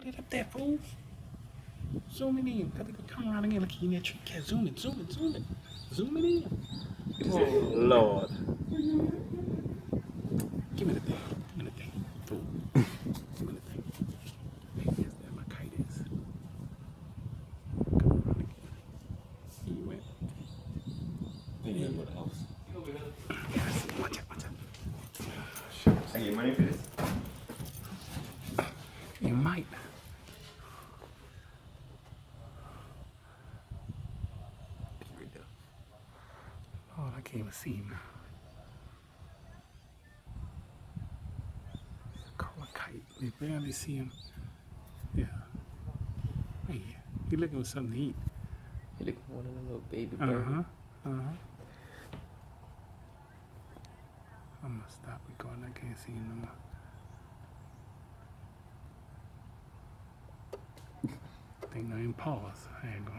it up there, fool. Zoom it in. Gotta go turn around again. Look, you need to zoom it, zoom it, zoom it. Zoom it in. Oh, Lord. Give me the thing. Give me the thing. Fool. Give me the thing. There my kite is. Come around again. Here you went. You went for the house. Yeah, I see. Watch out, watch out. I get money for this? You might. Right there. Oh, I can't even see him now. Call a kite. They barely see him. Yeah. Hey, he looking for something to eat. He look for one of them little baby Uh birds. huh. Uh huh. I'm gonna stop recording. I can't see him no more. Think I ain't pause. I ain't going.